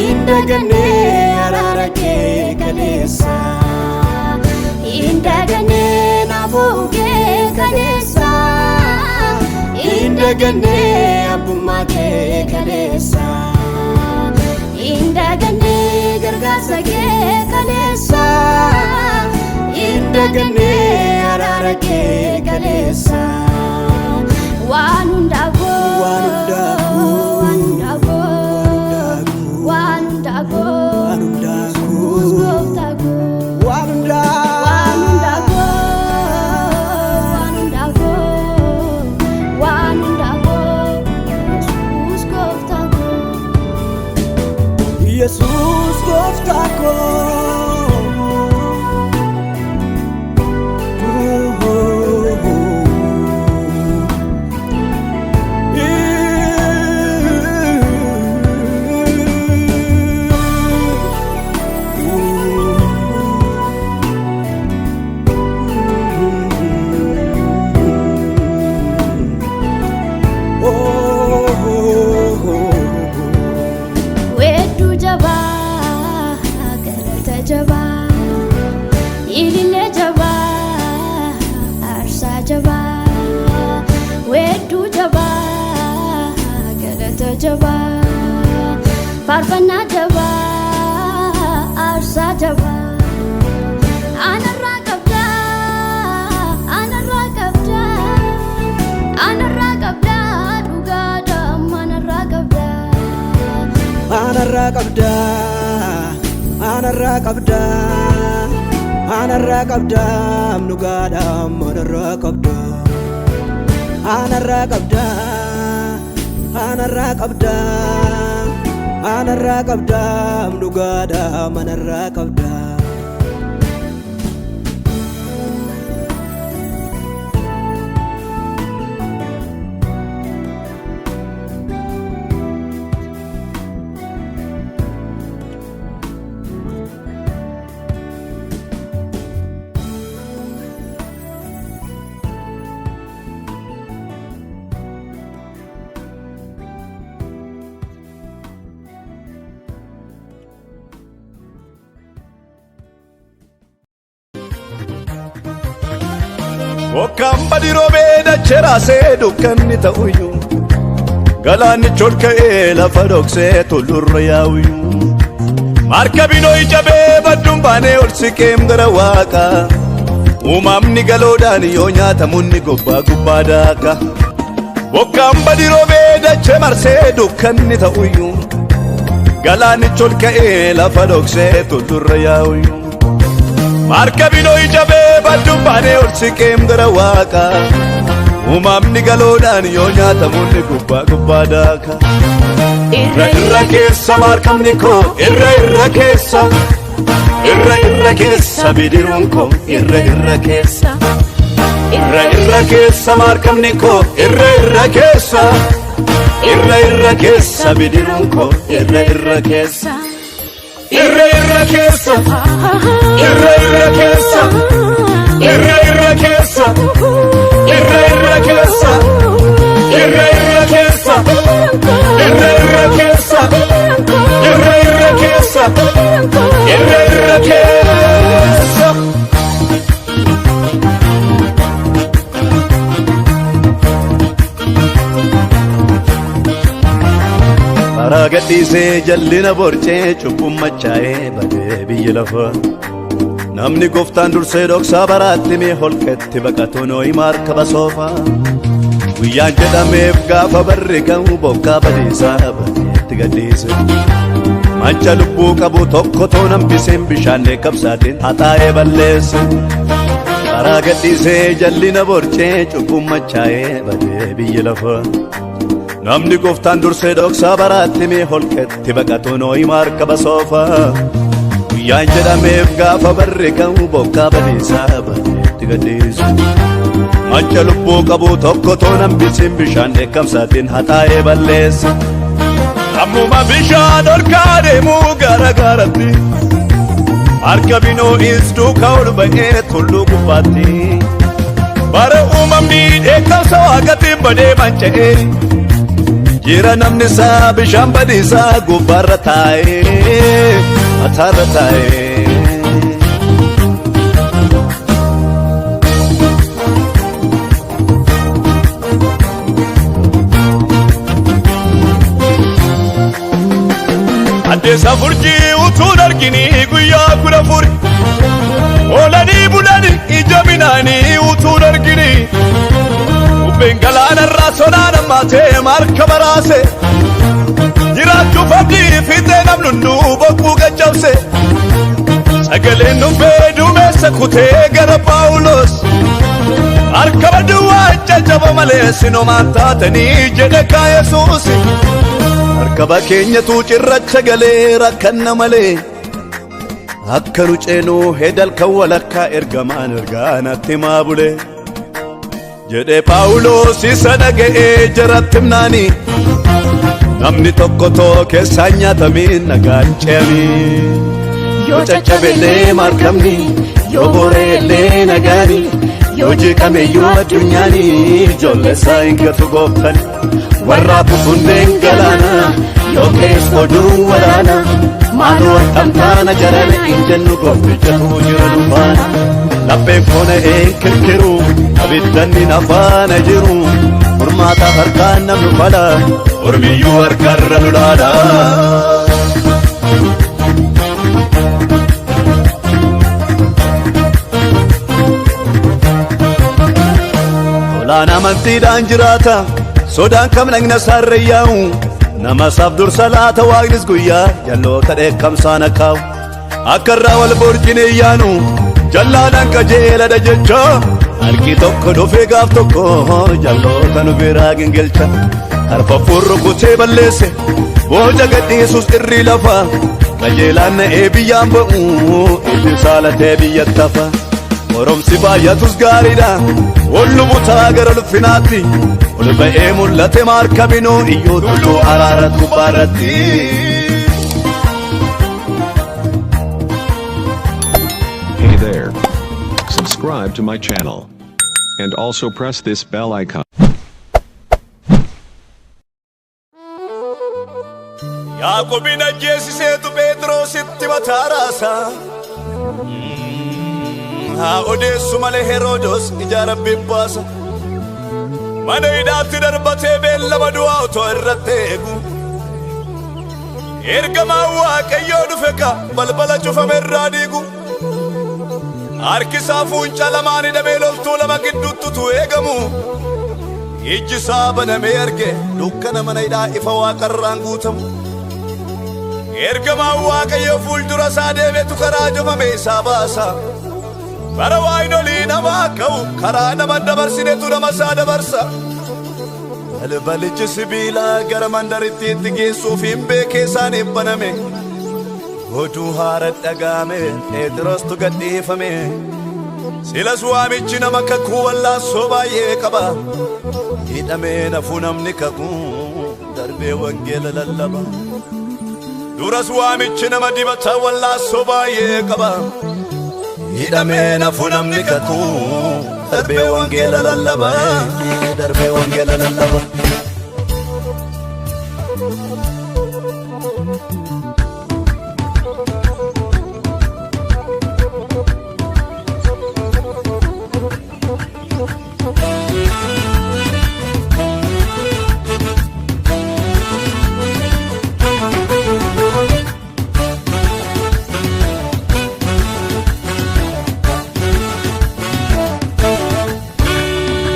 Indagane ararake kalesa, indagane nabuke kalesa, indagane abumake kalesa, indagane gargasake kalesa, indagane ararake kalesa. Wanundago, wanundago, wanundago, wanundago, wanundago, wanundago, wanundago, wanundago, Jesus goftago, Jesus goftago. فارفنا جبا أرسا جبا أنا الراقبدا أنا الراقبدا أنا الراقبدا نقادم أنا الراقبدا أنا الراقبدا أنا الراقبدا أنا الراقبدا نقادم أنا الراقبدا أنا الراقبدا أنا الراقبدا أنا الراقبدا نقادم أنا الراقبدا Okamba di robeda c'era sedu kanni ta'uyu Galani cholka'e lafa dhokse tullurra yaa'uyu Markabino ijabe baddun baane ol siqeem gara waaqa Uumamni galoodhaan yoo nyaatamunni gubbaa gubbaa daaka Okamba di robeda c'era sedu kanni ta'uyu Galani cholka'e lafa dhokse tullurra yaa'uyu Markabino ijabe baddun baane ol siqeem gara waaqa Uumamni galoodhaan yoo nyaatamunni gubbaa gubbaa daaka Irra keessa markabni koo irra keessa Irra keessa bidiruun koo irra keessa Irra keessa markabni koo irra keessa Irra keessa bidiruun koo irra keessa Irra keessa Irra keessa Irra keessa Irra keessa Irra keessa Irra keessa Irra keessa Irra keessa Aragadise jallina borchee cubbun machaa'ee badee biyya lafa Namni gooftaan dursee dhoksaa baraatti mee holqetti baqatu nooyi markaba soofa Guyyaan jedhameef gaafa barri ka'u bokkaa badiisaa badeetti gadhiise Mancha lubbuu qabu tokko toon hambiseen bishaan dheekkabsaatiin haxaa'ee balleesse Aragadise jallina borchee cubbun machaa'ee badee biyya lafa Namni gooftaan dursee dhoksaa baraatti mee holqetti baqatu nooyi markaba soofa Guyyaan jedhameef gaafa barri ka'u bokkaa badiisaa badeetti gadhiise Mancha lubbuu qabu tokko toon hambisiin bishaan dheekkamsaatiin haxaa'ee balleesse Ammuma bishaan olkaa deemuu gara gaaratti Markabinoo duukaa ol ba'ee tulluu gubbaatti Bara uumamni dheekkamsa waaqatiin badee manca'ee Jira namni isaa bishaan badiisaa gubbaarra taa'ee mataarra taa'ee Addeessa furjii utuun argini guyyaa kudha furi Oolanii bulanii ija minaanii utuun argini Bubbeen galaanarraa sodaan hammaatee markaba raase Jiraachuuf abdii fiixee namnunnuu bokkuu gaccabse Sagaleen dhuunfee duumessa kutee gara Paawulos Markaba duwwaa jajjaba malee sinomaan taatanii jedhe kaa Yesuus Markaba keenyatu cirracha galee rakkanna malee Akka nu ceenuu hedalkan walakkaa ergamaan ergaanatti himaa bulee Jedhe Paawulos isa dhaga'ee jaratti himnaani Namni tokko too keessaan nyaatamiin nagaan ce'amii Yoo caccabellee markabni yoo boreellee nagaani Yoo jeeqameyyuu addunyaani ijoollee isaa hin gatu gooftan Warraa bubbeen galaana yoo keessa oduu waraana Maaloo attamtaana jarana hin jennu gooftichatu jira dhufaana Lapheen koona kirkiru abiddanni nafaana jiru Furmaata harkaan namnu fala Ormiyyuu harkarra lulaadha olaana amantiidhaan jiraata sodaan kam nagna saarrayyaa'u nama saaf dursa laata waaqnis guyyaa jalloota dheekkamsaan akkaawu akka irraa wal borjine iyyaanu jallaadhaan qajeeladha jecha harki tokko dhufee gaaf tokko jalloota nu biraa gingelcha harfafuun rukutee balleesse booja gadhiisus irrii lafa qajeelaan na'ee biyyaan ba'u itti saalatee biyyattafa oromsi baay'atus gaariidha ollu butaa gara ulfinaatti ol ba'ee mul'ate maarkabinoo iyyoo tulluu araarat gubbaarratti. Hey there. Subscribe to my channel. And also press this bell icon. Yaaqoobin ajjeesiseetu Phexrositti mataa raasa haa odeessu malee Heroodis ija Rabbii baasa mana hidhaatti darbatee beellama du'aa otoo irratti eegu ergamaan Waaqayyoo dhufe ka balbala cufame irraa diigu harkisaa fuunca lamaan hidhamee loltuu lama gidduutti eegamu ijji isaa banamee arge dukkana mana hidhaa ifa Waaqarraan guutamu ergamaan Waaqayyoo fuuldura isaa deemetu karaa cufame isaa baasa bara waayinolii namaa ka'u karaa nama dabarsinetu nama isaa dabarsa balbalichi sibiilaa gara mandaritti itti geessuuf hin beekee isaaniif baname oduu haara dhaga'ame Phexrostu gadhiifame silas waamichi nama kakuu wallaansoo baay'ee qaba hidhamee nafuu namni kakuu darbee wangeela lallaba duras waamichi nama dibata wallaansoo baay'ee qaba hidhamee nafuu namni kakuu darbee wangeela lallaba darbee wangeela lallaba.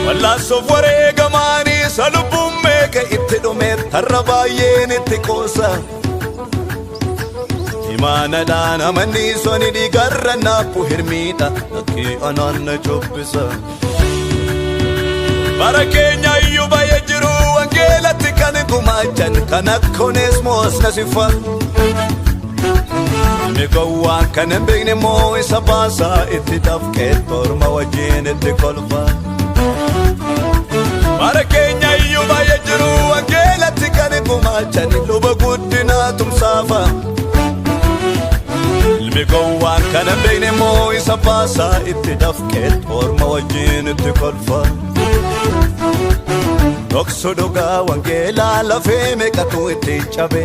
Wallaansoof wareegamaanii salubbuun meeqa itti dhume har'a baay'een itti qoosa imaanadhaan amanni soni dhiigarra naappu hirmiidha lakkii anaan na chobbisa bara keenya iyyuu baay'ee jiru wangeelatti kan gumaachan kan akka Oneesimoos nasifa inni gowwaan kan hin beekne moo isa baasaa itti dafqee torma wajjin itti kolfa bara keenya iyyuu baay'ee jiru wangeelatti kan gumaachan luba guddinaa tumsaafa ilmi gowwaan kan hin beekne moo isa baasaa itti dafqee torma wajjin itti kolfa dhoksu dhugaa wangeelaa lafee meeqatu itti cabe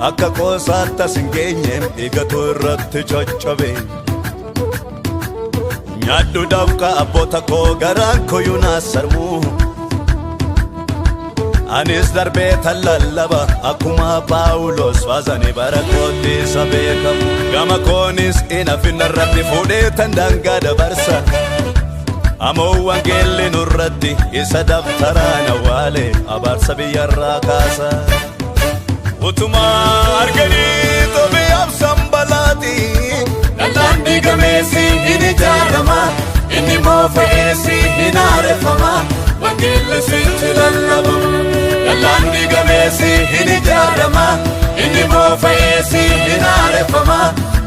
akka qoosaatti as hin geenyeem dhiigatu irratti coccobe nyaaddu dafqa abboota koo garaan koyyuu naasarmu anis darbee tallallaba akkuma Paawulos faasanii bara kootti isa beekamu gama koonis inafina irratti fuudhee tan daangaa dabarsa ammoo wangeelli nurratti isa daftaraan awwaale abaarsa biyyarraa kaasa utuma arganii Tobiyaaf Sanbalaati lallaan diigameessi hin ijaarama inni moofa'eessi hin haareffama wangeelli sitti lallabama lallaan diigameessi hin ijaarama inni moofa'eessi hin haareffama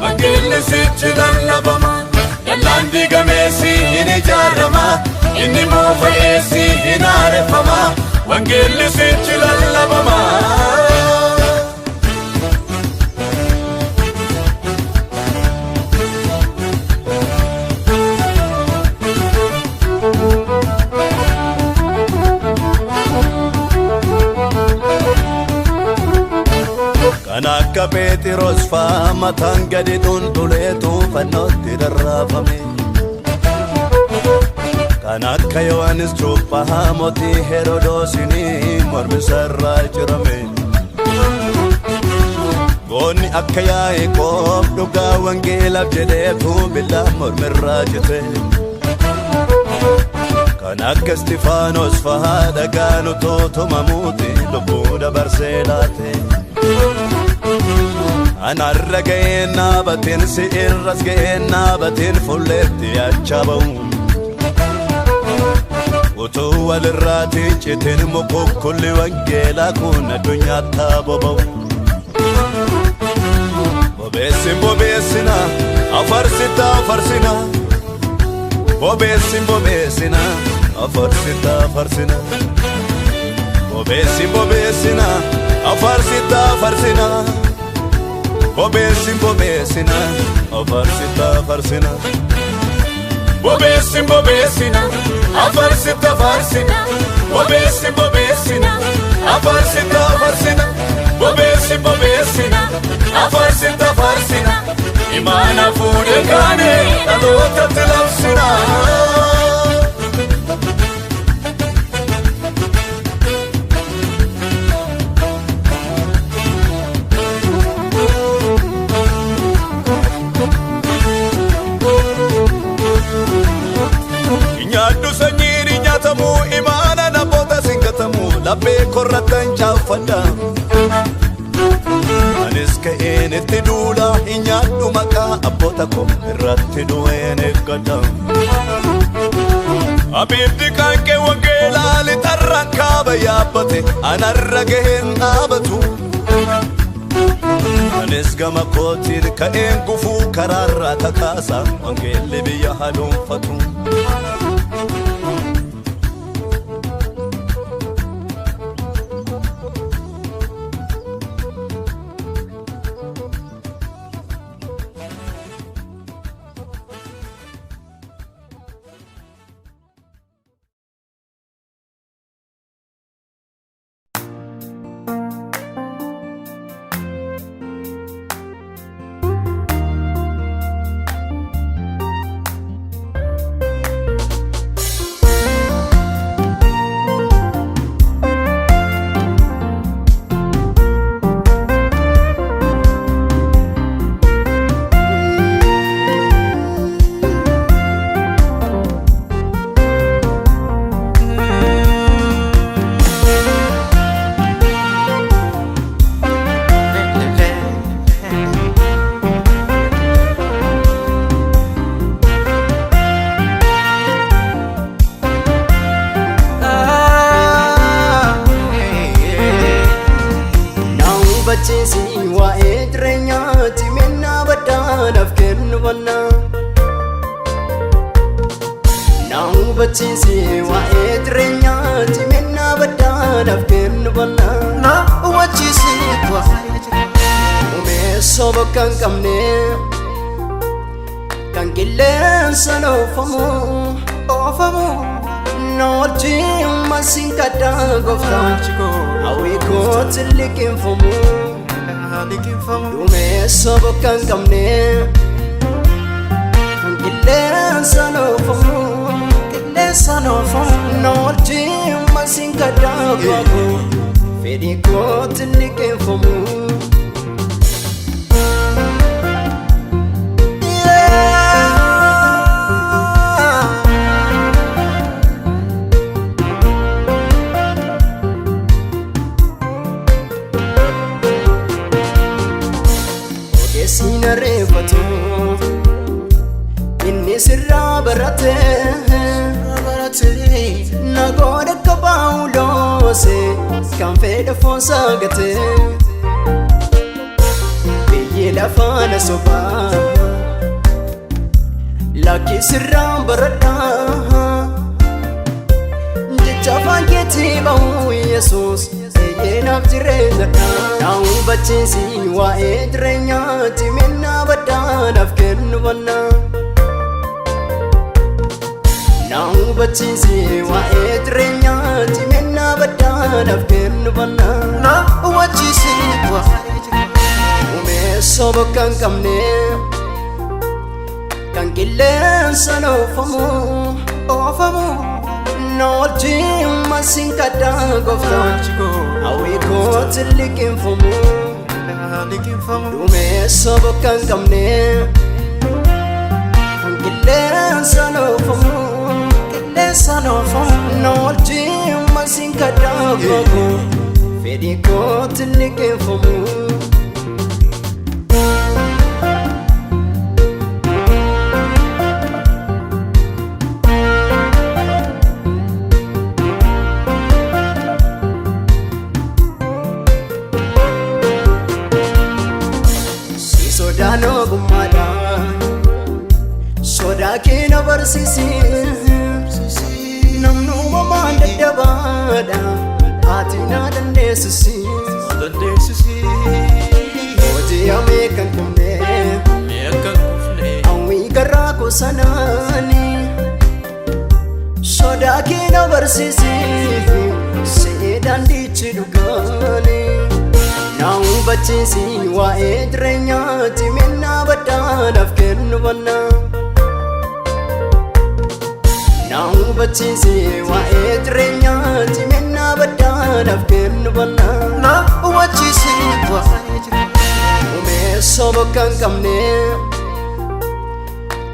wangeelli sitti lallabama lallaan diigameessi hin ijaarama inni moofa'eessi hin haareffama wangeelli sitti lallabama. Kan akka Phexros faa mataan gadi dhundhuleetu fannootti darraafame kan akka Yohaannis cuuphaa mootii Heroodoosinii mormisarraa cirame goonni akka Yaaqoob dhugaa wangeelaaf jedheetu billaa mormirraa cite kan akka Istifaanos fa'aa dhagaan utoo mamuuti lubbuu dabarsee laate. Anarra ga'een dhaabateen si irras ga'een dhaabateen fulleetti achaa ba'u. Utuu walirraati citiin mukukkulli wangeelaa kun addunyaatti boba'u. Bobeessin bobeessina afarsita afarsina. Bobeessin bobeessina afarsita afarsina. Bobeessin bobeessina afarsita afarsina. Bobeessin bobeessina afarsita afarsina. Bobeessin bobeessina afarsita afarsina. Bobeessin bobeessina afarsita afarsina. Bobeessin bobeessina afarsita afarsina. Imaana fuudhee kaanee dhalootatti labsina. Nyaaddu sanyiin nyaatamuu imaana namoota singatamu laphee korratan chaaffadha. Anis ka'een itti duula nyaaddu maqaa abboota koo irratti du'een eeggadha. Abiddi qaanqee wangeelaa lixarraan kaaba yaabbate anarra gaheen dhaabatu. Anis gama kootiin ka'een gufuu karaarraa takaasa wangeelli biyya haluunfatu. Bachisi waa'ee jireenyaati minna baddaadhaaf kennu banna. Na wachisi waa'ee jireenyaa umeessoo bakka hin qabne kan qilleensa oofamu na wajjin masiin kadhaa gooftaan hawwii kootti liqinfamu umeessoo bakka hin qabne kan qilleensa oofamu. Nolti masin kadabago fedi kooti liqinfamu. Ogeessiin reeffatu inni sirraa barate. Nagoda kabaulose kan fedha fonsa gate biyyi lafana soba lakki sirraan baradha jecha faankeetti bahu Yesuus eeyyenaaf jireenyadha. Naan hubachiisi waa'ee jireenyaati minna baddaadhaaf kennu banna. Naan hubachiisi waa'ee jireenyaati minna baddaadhaaf kennu banna. Na hubachiisi waa'ee jireenyaati umeessoo bakka hin qabne kan qilleensa oofamu na wajjin masiin kadhaa gooftaan hawwii kootti liqinfamu umeessoo bakka hin qabne kan qilleensa oofamu koko fedhi kootti liqeeffamu. Sodaanoo gummaadhaan sodaa keenya barsiisi. Namni uumamaan dadhabaadha ati na dandeessisi. Hojii amee kan kufne hawwii garaa gosanani. Sodaa keenya barsiisi seedaan diichi dhugaani. Na hubachiisi waa'ee jireenyaati minna badhaadhaaf kennu banna. Na hubachiisi waa'ee jireenyaati minna badhaadhaaf kennu banna. Na hubachiisi waa'ee jireenyaati uumeessa bakka hin qabne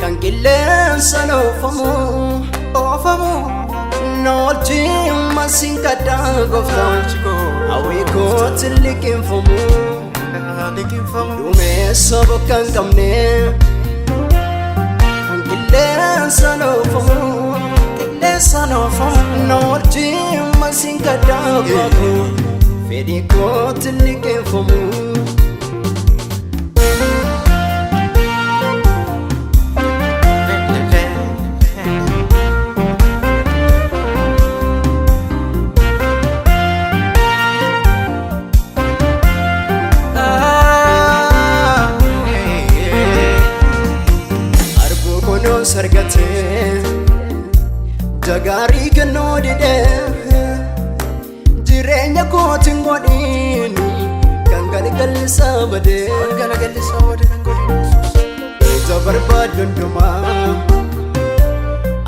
kan qilleensa oofamu. Noolchi masin kadhaa gooftaan hawwii kootti liqeeffamu. Duumessa bakka hin qabne kan qilleensa oofamu. Noolchi masin kadhaa gooftaan fedhi kootti liqeeffamu. Sargate jagaarii kennuu didee jireenya kootiin godhiini kan galgallisaa badee. Ija barbaadu hundumaa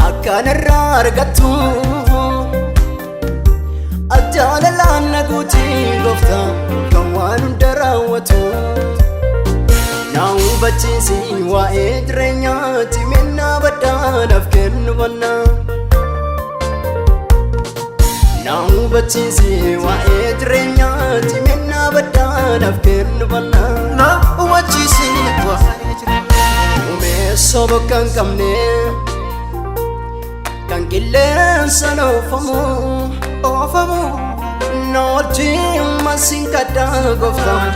akkanarraa argattu jaalalaan na guutii gooftaa kan waan hunda raawwatu. Na hubachiisi waa'ee jireenyaati minna badhaadhaaf kennu banna. Na hubachiisi waa'ee jireenyaati minna badhaadhaaf kennu banna. Na hubachiisi waa'ee jireenyaati uumeessa bakka hin qabne kan qilleensa oofamu. Noolchi masin kadhaa gooftaan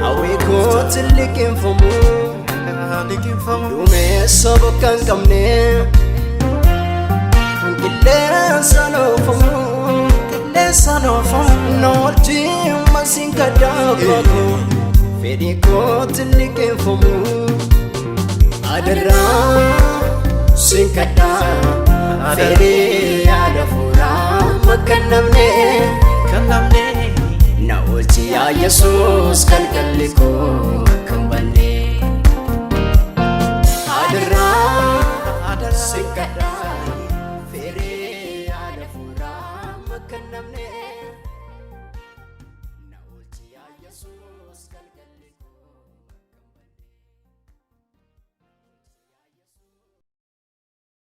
hawwii kootti liqeeffamu. Duumessa bakka hin qabne kan qilleensa oofamu. Noolchi masin kadhaa gooftaan fedhi kootti liqeeffamu. Adarraa sin kadhaa fedhi yaada fuuraa makka namne. Na oolchi yaa Yesuus galgalli koo kan banne. Adarraa sin kadhaa fedhi yaada fuuraa makka namne.